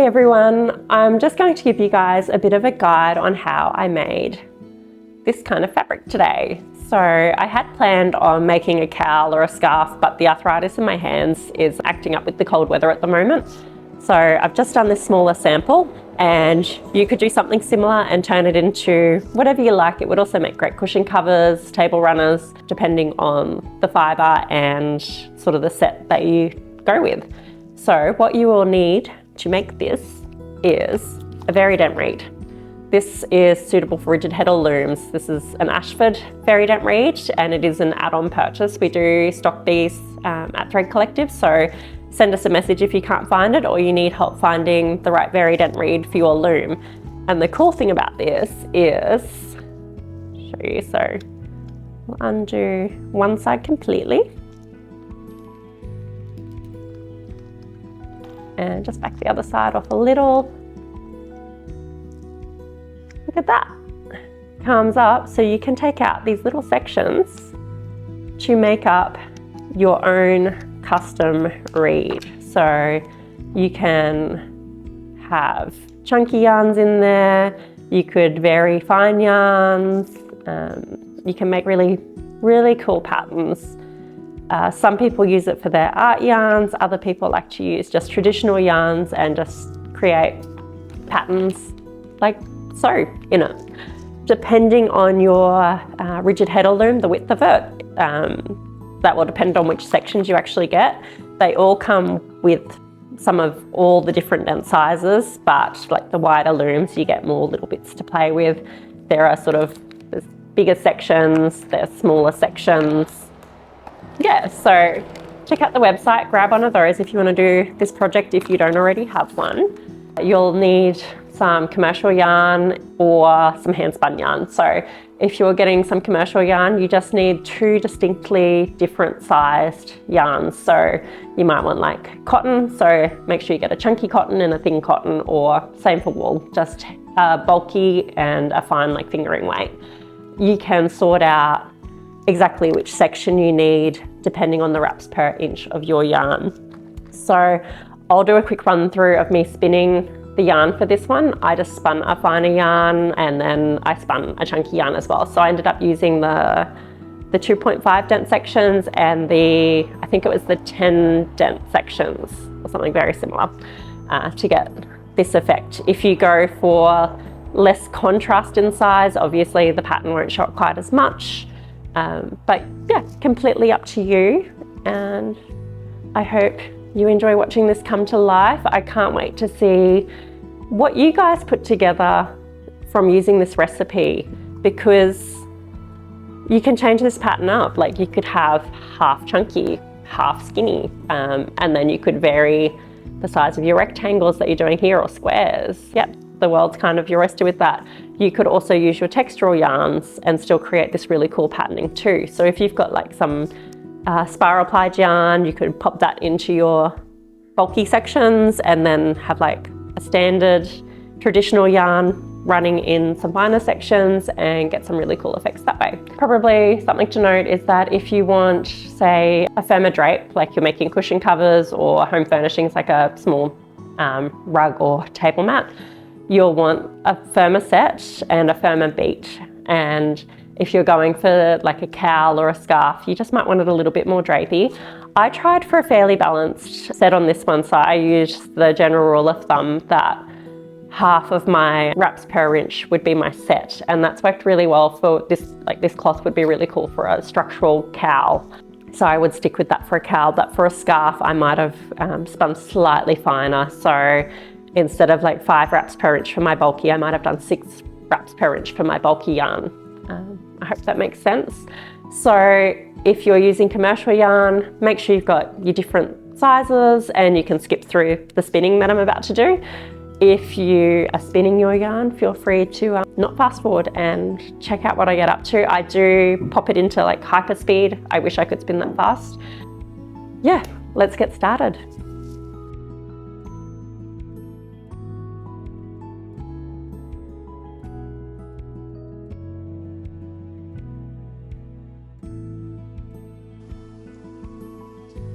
Hi everyone, I'm just going to give you guys a bit of a guide on how I made this kind of fabric today. So I had planned on making a cowl or a scarf, but the arthritis in my hands is acting up with the cold weather at the moment. So I've just done this smaller sample, and you could do something similar and turn it into whatever you like. It would also make great cushion covers, table runners, depending on the fibre and sort of the set that you go with. So what you will need to make this is a Vari Dent reed. This is suitable for rigid heddle looms. This is an Ashford Vari Dent reed, and it is an add-on purchase. We do stock these at Thread Collective, so send us a message if you can't find it or you need help finding the right Vari Dent reed for your loom. And the cool thing about this is, I'll show you, so I'll undo one side completely and just back the other side off a little. Look at that, comes up, so you can take out these little sections to make up your own custom reed. So you can have chunky yarns in there, you could vary fine yarns, you can make really, really cool patterns. Some people use it for their art yarns, other people like to use just traditional yarns and just create patterns like so in it. Depending on your rigid heddle loom, the width of it, that will depend on which sections you actually get. They all come with some of all the different dent sizes, but like the wider looms, you get more little bits to play with. There are sort of there's bigger sections, there's smaller sections. Yeah, so check out the website, grab one of those if you want to do this project if you don't already have one. You'll need some commercial yarn or some hand spun yarn. So if you're getting some commercial yarn, you just need two distinctly different sized yarns. So you might want like cotton, so make sure you get a chunky cotton and a thin cotton, or same for wool, just bulky and a fine like fingering weight. You can sort out exactly which section you need depending on the wraps per inch of your yarn. So I'll do a quick run through of me spinning the yarn for this one. I just spun a finer yarn and then I spun a chunky yarn as well. So I ended up using the 2.5 dent sections and I think it was the 10 dent sections or something very similar to get this effect. If you go for less contrast in size, obviously the pattern won't show up quite as much. But yeah, completely up to you, and I hope you enjoy watching this come to life. I can't wait to see what you guys put together from using this recipe, because you can change this pattern up. Like you could have half chunky, half skinny, and then you could vary the size of your rectangles that you're doing here or squares. Yep, the world's kind of your oyster with that. You could also use your textural yarns and still create this really cool patterning too. So if you've got like some spiral plied yarn, you could pop that into your bulky sections and then have like a standard traditional yarn running in some finer sections and get some really cool effects that way. Probably something to note is that if you want, say, a firmer drape, like you're making cushion covers or home furnishings like a small rug or table mat, you'll want a firmer set and a firmer beat. And if you're going for like a cowl or a scarf, you just might want it a little bit more drapey. I tried for a fairly balanced set on this one, so I used the general rule of thumb that half of my wraps per inch would be my set, and that's worked really well for this. Like this cloth would be really cool for a structural cowl, so I would stick with that for a cowl. But for a scarf, I might have spun slightly finer, so instead of like 5 wraps per inch for my bulky, I might have done 6 wraps per inch for my bulky yarn. I hope that makes sense. So if you're using commercial yarn, make sure you've got your different sizes and you can skip through the spinning that I'm about to do. If you are spinning your yarn, feel free to not fast forward and check out what I get up to. I do pop it into like hyper speed. I wish I could spin that fast. Yeah, let's get started.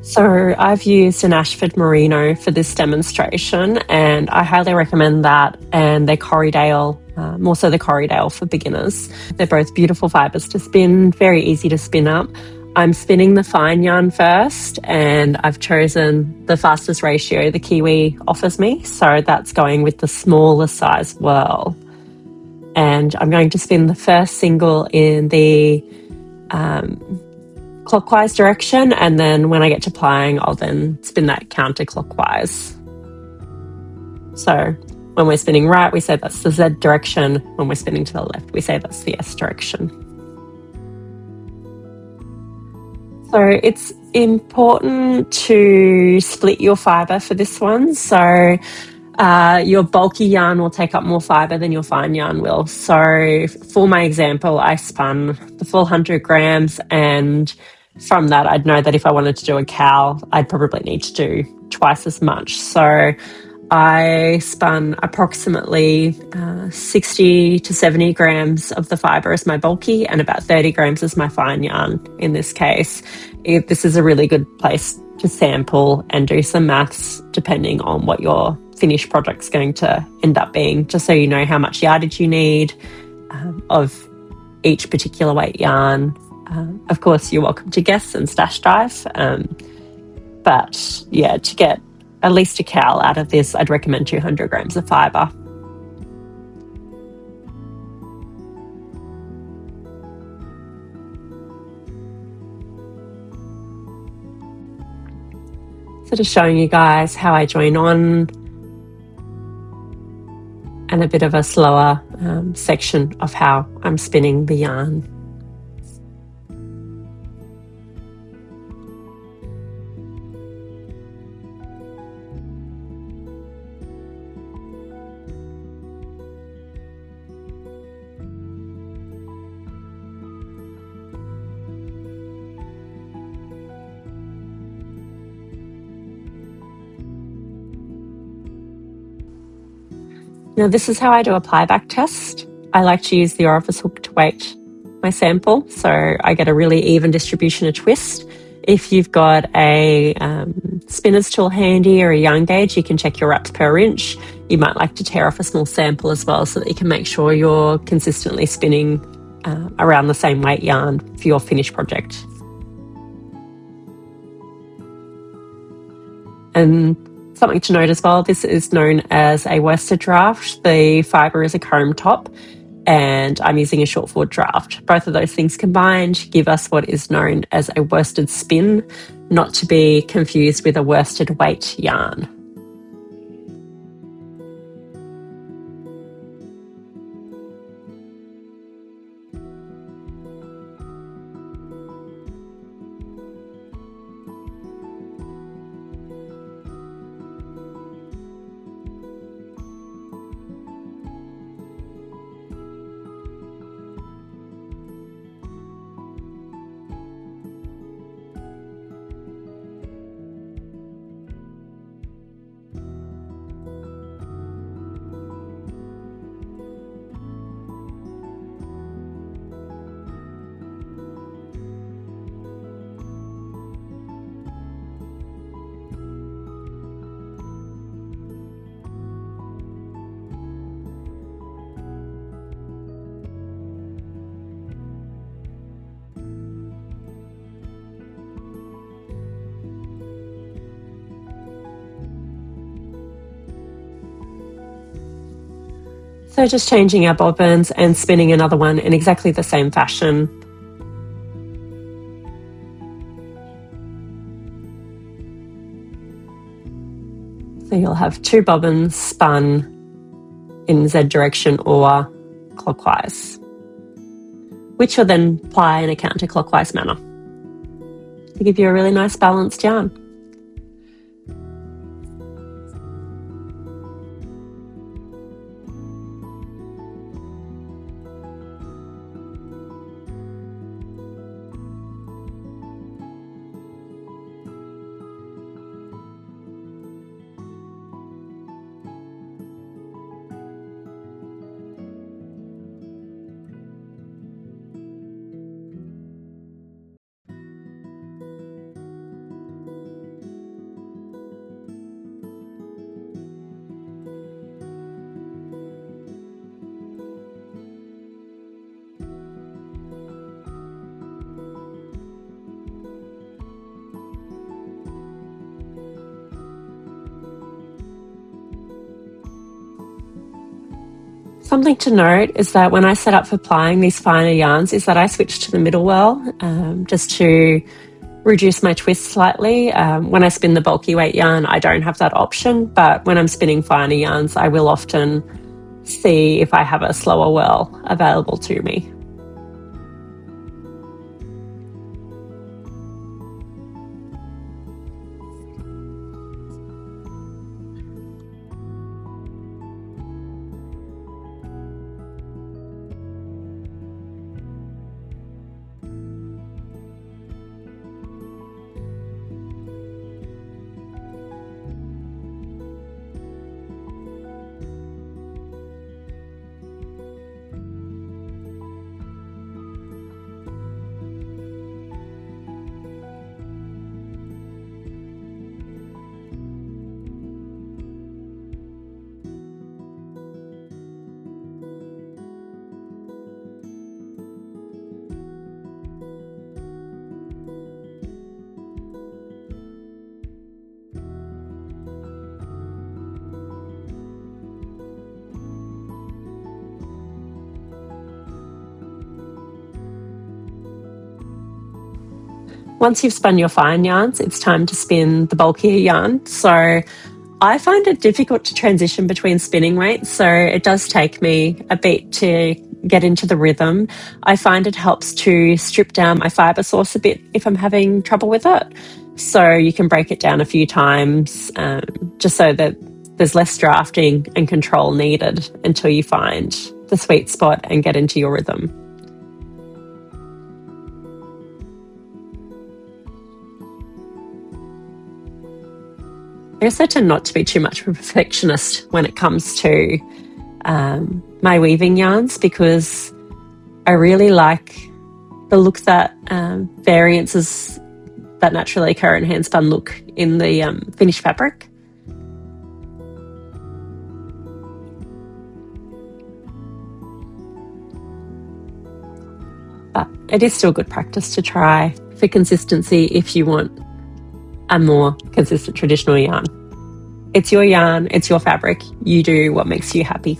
So I've used an Ashford Merino for this demonstration, and I highly recommend that and their Corriedale, more so the Corriedale for beginners. They're both beautiful fibres to spin, very easy to spin up. I'm spinning the fine yarn first, and I've chosen the fastest ratio the Kiwi offers me, so that's going with the smaller size whirl. And I'm going to spin the first single in the clockwise direction, and then when I get to plying, I'll then spin that counterclockwise. So when we're spinning right, we say that's the Z direction. When we're spinning to the left, we say that's the S direction. So it's important to split your fibre for this one. So your bulky yarn will take up more fibre than your fine yarn will. So for my example, I spun the full 100 grams, and from that I'd know that if I wanted to do a cowl, I'd probably need to do twice as much. So I spun approximately 60 to 70 grams of the fibre as my bulky and about 30 grams as my fine yarn in this case. This is a really good place to sample and do some maths depending on what your finished project's going to end up being, just so you know how much yardage you need of each particular weight yarn. Of course, you're welcome to guess and stash dive, but yeah, to get at least a cowl out of this, I'd recommend 200 grams of fibre. So just showing you guys how I join on, and a bit of a slower section of how I'm spinning the yarn. Now this is how I do a plyback test. I like to use the orifice hook to weight my sample, so I get a really even distribution of twist. If you've got a spinner's tool handy or a yarn gauge, you can check your wraps per inch. You might like to tear off a small sample as well so that you can make sure you're consistently spinning around the same weight yarn for your finished project. And something to note as well, this is known as a worsted draft. The fibre is a comb top, and I'm using a short forward draft. Both of those things combined give us what is known as a worsted spin, not to be confused with a worsted weight yarn. So just changing our bobbins and spinning another one in exactly the same fashion. So you'll have 2 bobbins spun in Z direction or clockwise, which you'll then ply in a counterclockwise manner to give you a really nice balanced yarn. Something to note is that when I set up for plying these finer yarns is that I switch to the middle whirl just to reduce my twist slightly. When I spin the bulky weight yarn, I don't have that option, but when I'm spinning finer yarns, I will often see if I have a slower whirl available to me. Once you've spun your fine yarns, it's time to spin the bulkier yarn. So I find it difficult to transition between spinning weights, so it does take me a bit to get into the rhythm. I find it helps to strip down my fibre source a bit if I'm having trouble with it. So you can break it down a few times just so that there's less drafting and control needed until you find the sweet spot and get into your rhythm. I also tend not to be too much of a perfectionist when it comes to my weaving yarns because I really like the look that variances that naturally occur in handspun look in the finished fabric. But it is still good practice to try for consistency if you want a more consistent traditional yarn. It's your yarn, it's your fabric, you do what makes you happy.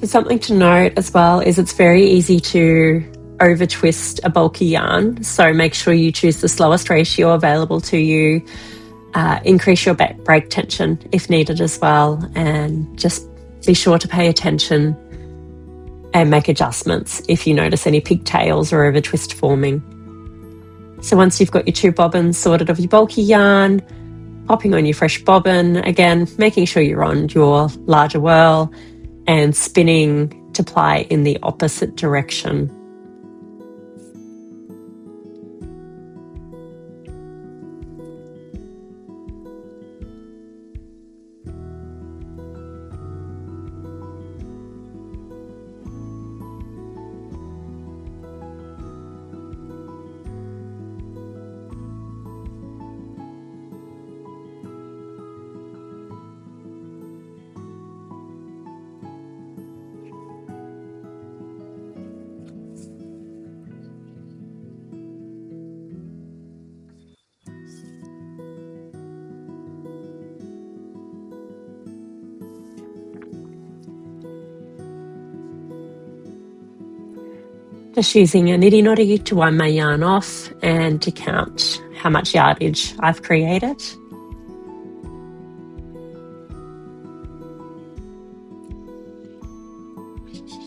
So something to note as well is it's very easy to over twist a bulky yarn, so make sure you choose the slowest ratio available to you. Increase your back break tension if needed as well, and just be sure to pay attention and make adjustments if you notice any pigtails or over twist forming. So once you've got your 2 bobbins sorted of your bulky yarn, popping on your fresh bobbin, again making sure you're on your larger whirl and spinning to ply in the opposite direction. Just using a niddy noddy to wind my yarn off and to count how much yardage I've created.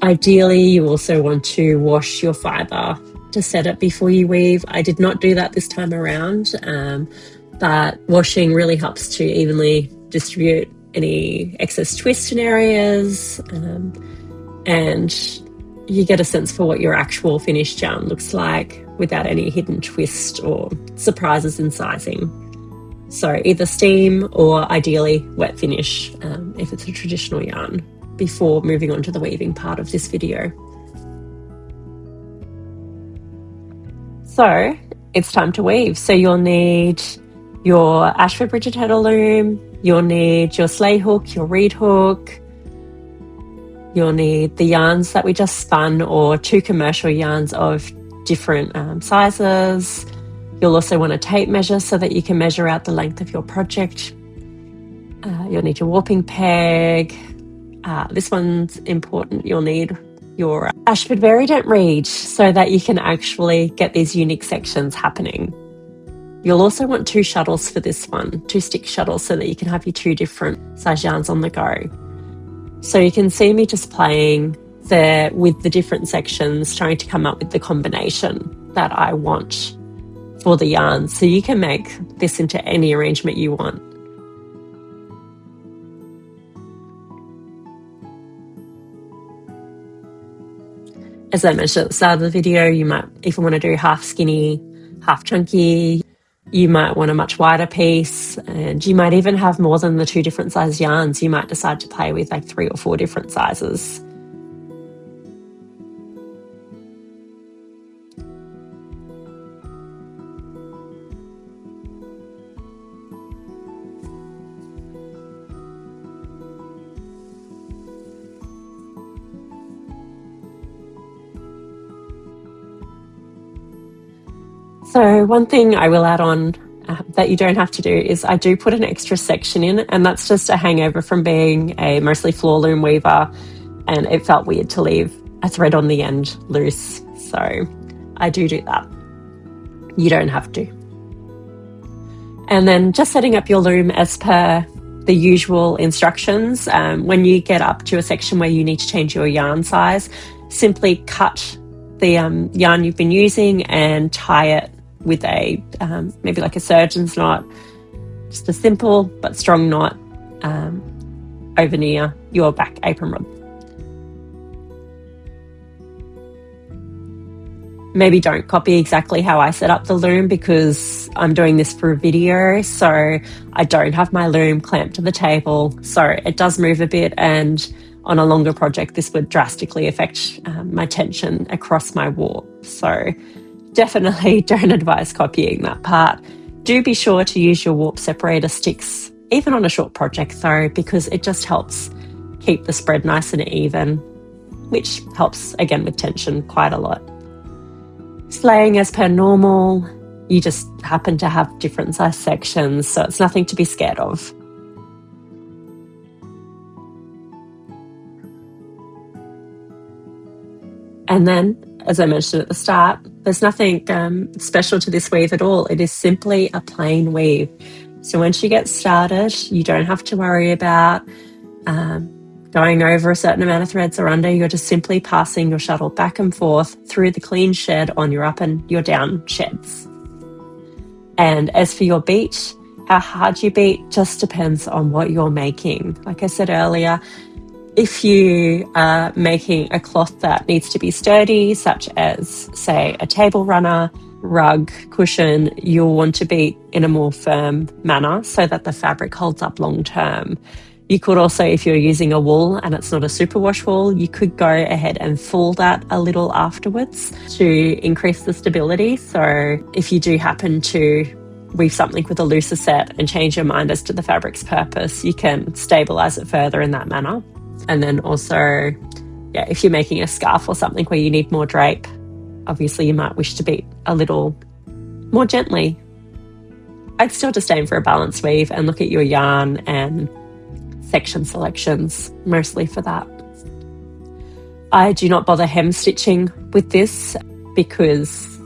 Ideally, you also want to wash your fibre to set it before you weave. I did not do that this time around, but washing really helps to evenly distribute any excess twist in areas, and you get a sense for what your actual finished yarn looks like without any hidden twist or surprises in sizing. So either steam or ideally wet finish if it's a traditional yarn, before moving on to the weaving part of this video. So it's time to weave. So you'll need your Ashford Bridget heddle loom, you'll need your sleigh hook, your reed hook, you'll need the yarns that we just spun or 2 commercial yarns of different sizes. You'll also want a tape measure so that you can measure out the length of your project. You'll need your warping peg. This one's important. You'll need your Ashford Vari Dent reed so that you can actually get these unique sections happening. You'll also want 2 shuttles for this one, 2 stick shuttles, so that you can have your 2 different size yarns on the go. So you can see me just playing there with the different sections, trying to come up with the combination that I want for the yarn. So you can make this into any arrangement you want. As I mentioned at the start of the video, you might even want to do half skinny, half chunky. You might want a much wider piece, and you might even have more than the 2 different size yarns. You might decide to play with like 3 or 4 different sizes. So one thing I will add on that you don't have to do is I do put an extra section in, and that's just a hangover from being a mostly floor loom weaver, and it felt weird to leave a thread on the end loose. So I do that. You don't have to. And then just setting up your loom as per the usual instructions. When you get up to a section where you need to change your yarn size, simply cut the yarn you've been using and tie it with a maybe like a surgeon's knot, just a simple but strong knot over near your back apron rod. Maybe don't copy exactly how I set up the loom, because I'm doing this for a video, so I don't have my loom clamped to the table, so it does move a bit, and on a longer project this would drastically affect my tension across my warp. So definitely don't advise copying that part. Do be sure to use your warp separator sticks, even on a short project though, because it just helps keep the spread nice and even, which helps again with tension quite a lot. Slaying as per normal, you just happen to have different size sections, so it's nothing to be scared of. And then, as I mentioned at the start, there's nothing special to this weave at all. It is simply a plain weave. So once you get started, you don't have to worry about going over a certain amount of threads or under. You're just simply passing your shuttle back and forth through the clean shed on your up and your down sheds. And as for your beat, how hard you beat just depends on what you're making. Like I said earlier, If you are making a cloth that needs to be sturdy, such as, say, a table runner, rug, cushion, you'll want to beat in a more firm manner so that the fabric holds up long term. You could also, if you're using a wool and it's not a superwash wool, you could go ahead and full that a little afterwards to increase the stability. So if you do happen to weave something with a looser set and change your mind as to the fabric's purpose, you can stabilize it further in that manner. And then also, yeah, if you're making a scarf or something where you need more drape, obviously you might wish to beat a little more gently. I'd still just aim for a balanced weave and look at your yarn and section selections, mostly for that. I do not bother hem stitching with this because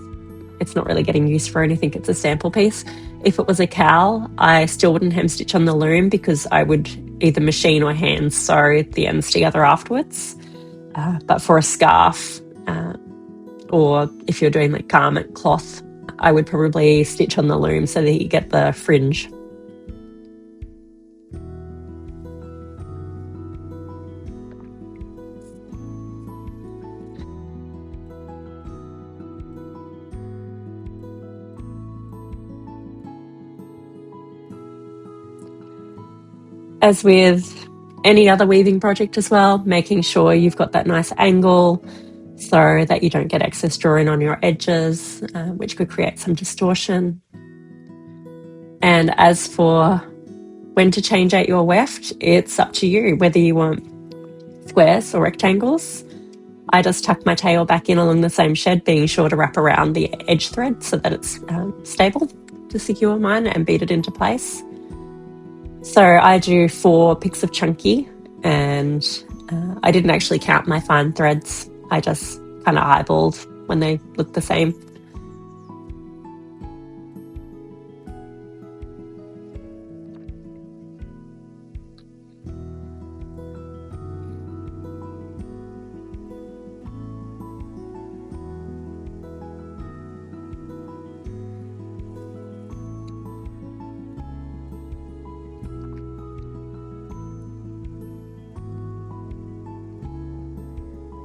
it's not really getting used for anything. It's a sample piece. If it was a cowl, I still wouldn't hem stitch on the loom because I would either machine or hand sew the ends together afterwards. But for a scarf, or if you're doing like garment cloth, I would probably stitch on the loom so that you get the fringe. As with any other weaving project as well, making sure you've got that nice angle so that you don't get excess drawing on your edges, which could create some distortion. And as for when to change out your weft, it's up to you, whether you want squares or rectangles. I just tuck my tail back in along the same shed, being sure to wrap around the edge thread so that it's stable to secure mine and beat it into place. So I do 4 picks of chunky, and I didn't actually count my fine threads. I just kind of eyeballed when they looked the same.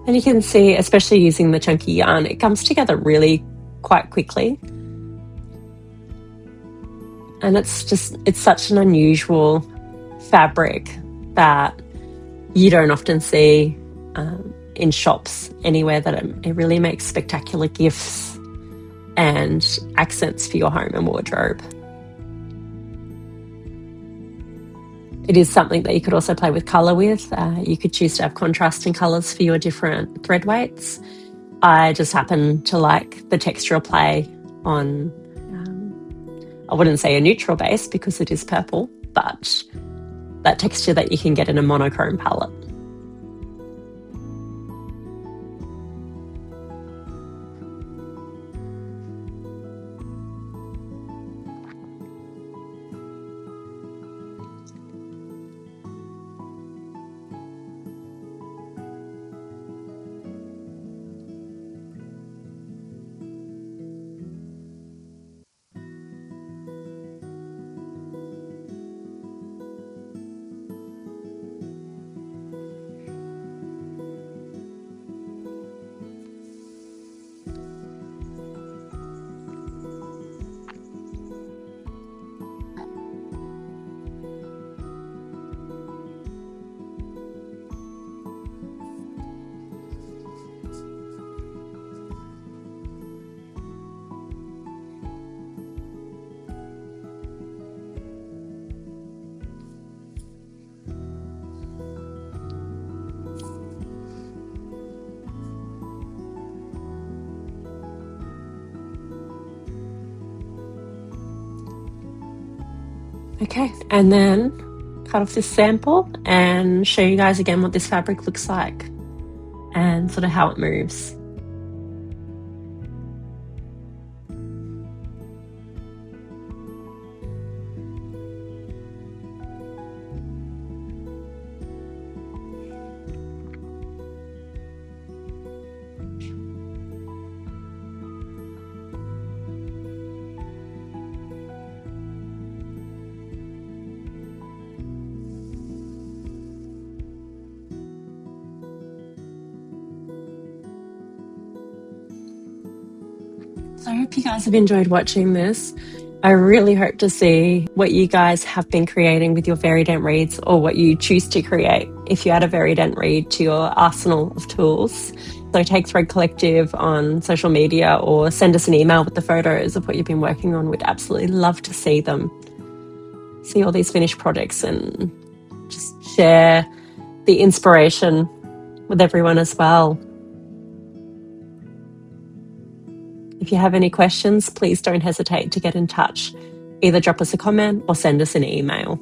And you can see, especially using the chunky yarn, it comes together really quite quickly. And it's such an unusual fabric that you don't often see in shops anywhere, that it really makes spectacular gifts and accents for your home and wardrobe. It is something that you could also play with colour with. You could choose to have contrasting colours for your different thread weights. I just happen to like the textural play on, I wouldn't say a neutral base because it is purple, but that texture that you can get in a monochrome palette. Okay, and then cut off this sample and show you guys again what this fabric looks like and sort of how it moves. So I hope you guys have enjoyed watching this. I really hope to see what you guys have been creating with your Vari Dent reeds, or what you choose to create if you add a Vari Dent reed to your arsenal of tools. So take Thread Collective on social media or send us an email with the photos of what you've been working on. We'd absolutely love to see them. See all these finished projects and just share the inspiration with everyone as well. If you have any questions, please don't hesitate to get in touch. Either drop us a comment or send us an email.